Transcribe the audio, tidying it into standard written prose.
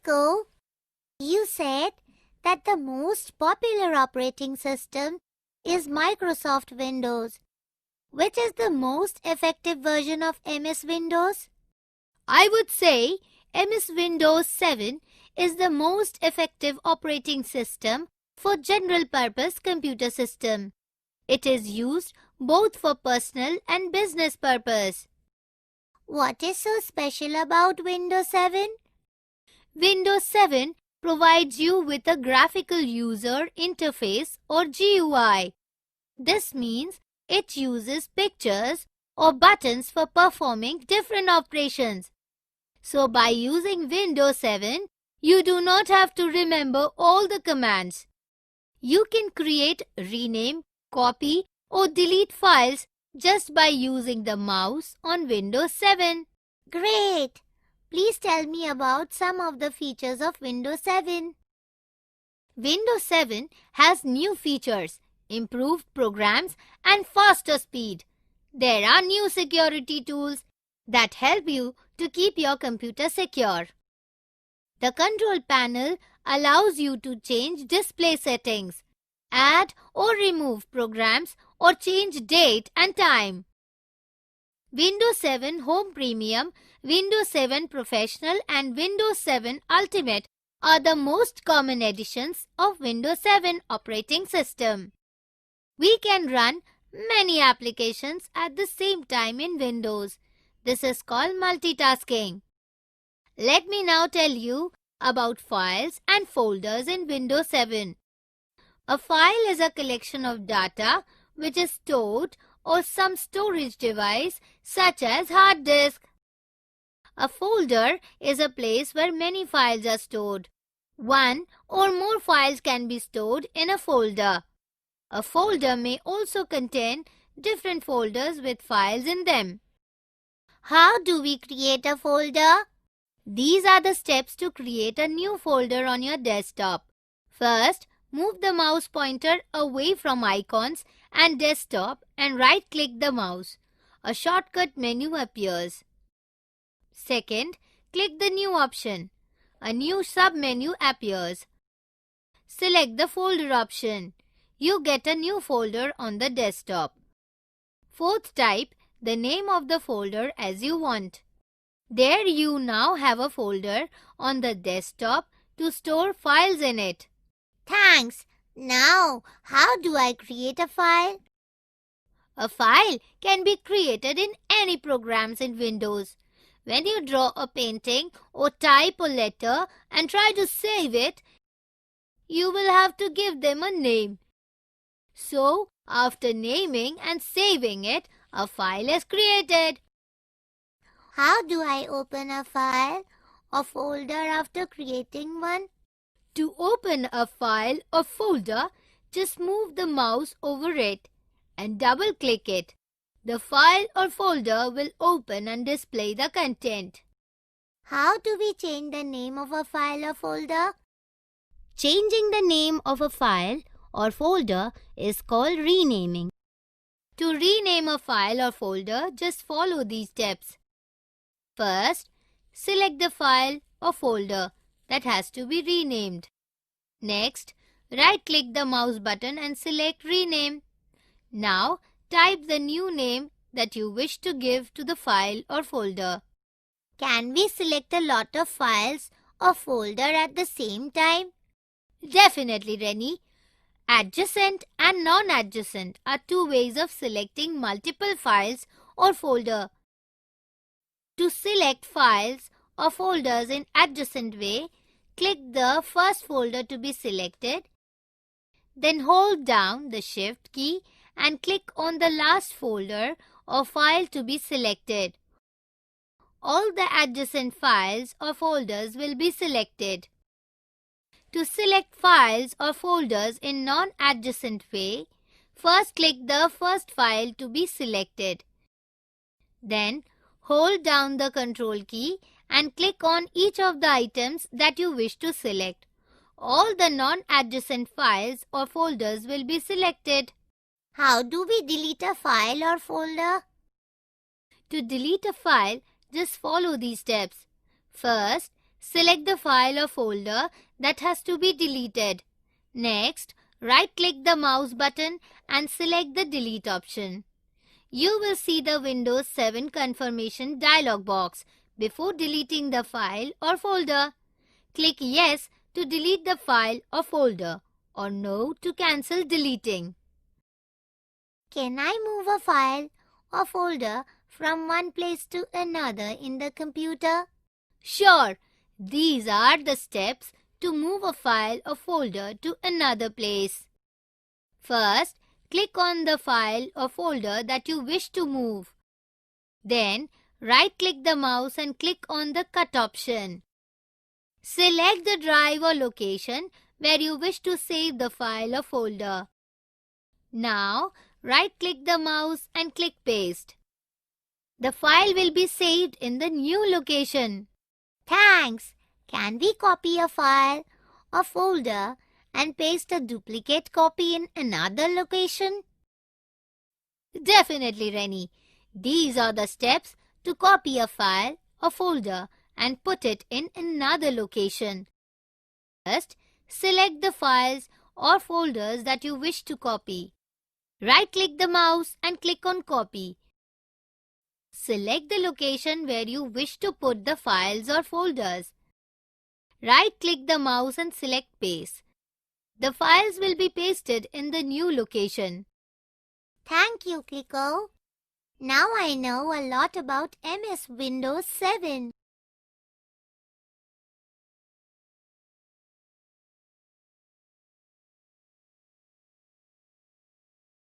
Rico, you said that the most popular operating system is Microsoft Windows. Which is the most effective version of MS Windows? I would say MS Windows 7 is the most effective operating system for general-purpose computer system. It is used both for personal and business purpose. What is so special about Windows 7? Windows 7 provides you with a graphical user interface or GUI. This means it uses pictures or buttons for performing different operations. So by using Windows 7, you do not have to remember all the commands. You can create, rename, copy or delete files just by using the mouse on Windows 7. Great! Please tell me about some of the features of Windows 7. Windows 7 has new features, improved programs and faster speed. There are new security tools that help you to keep your computer secure. The control panel allows you to change display settings, add or remove programs or change date and time. Windows 7 Home Premium, Windows 7 Professional and Windows 7 Ultimate are the most common editions of Windows 7 operating system. We can run many applications at the same time in Windows. This is called multitasking. Let me now tell you about files and folders in Windows 7. A file is a collection of data which is stored on some storage device such as hard disk. A folder is a place where many files are stored. One or more files can be stored in a folder. A folder may also contain different folders with files in them. How do we create a folder? These are the steps to create a new folder on your desktop. First, move the mouse pointer away from icons and desktop and right-click the mouse. A shortcut menu appears. Second, click the New option. A new sub-menu appears. Select the Folder option. You get a new folder on the desktop. Fourth, type the name of the folder as you want. There you now have a folder on the desktop to store files in it. Thanks. Now, how do I create a file? A file can be created in any programs in Windows. When you draw a painting or type a letter and try to save it, you will have to give them a name. So, after naming and saving it, a file is created. How do I open a file or folder after creating one? To open a file or folder, just move the mouse over it and double-click it. The file or folder will open and display the content. How do we change the name of a file or folder? Changing the name of a file or folder is called renaming. To rename a file or folder, just follow these steps. First, select the file or folder that has to be renamed. Next, right-click the mouse button and select Rename. Now, type the new name that you wish to give to the file or folder. Can we select a lot of files or folder at the same time? Definitely, Rennie. Adjacent and non-adjacent are two ways of selecting multiple files or folder. To select files or folders in adjacent way, click the first folder to be selected. Then hold down the Shift key and click on the last folder or file to be selected. All the adjacent files or folders will be selected. To select files or folders in non-adjacent way, first click the first file to be selected. Then hold down the Control key and click on each of the items that you wish to select. All the non-adjacent files or folders will be selected. How do we delete a file or folder? To delete a file, just follow these steps. First, select the file or folder that has to be deleted. Next, right-click the mouse button and select the delete option. You will see the Windows 7 confirmation dialog box before deleting the file or folder. Click Yes to delete the file or folder or No to cancel deleting. Can I move a file or folder from one place to another in the computer? Sure, these are the steps to move a file or folder to another place. First, click on the file or folder that you wish to move. Then, right-click the mouse and click on the Cut option. Select the drive or location where you wish to save the file or folder. Now, right-click the mouse and click Paste. The file will be saved in the new location. Thanks. Can we copy a file or folder and paste a duplicate copy in another location? Definitely, Rennie. These are the steps to copy a file or folder and put it in another location. First, select the files or folders that you wish to copy. Right-click the mouse and click on Copy. Select the location where you wish to put the files or folders. Right-click the mouse and select Paste. The files will be pasted in the new location. Thank you, Kliko. Now I know a lot about MS Windows 7.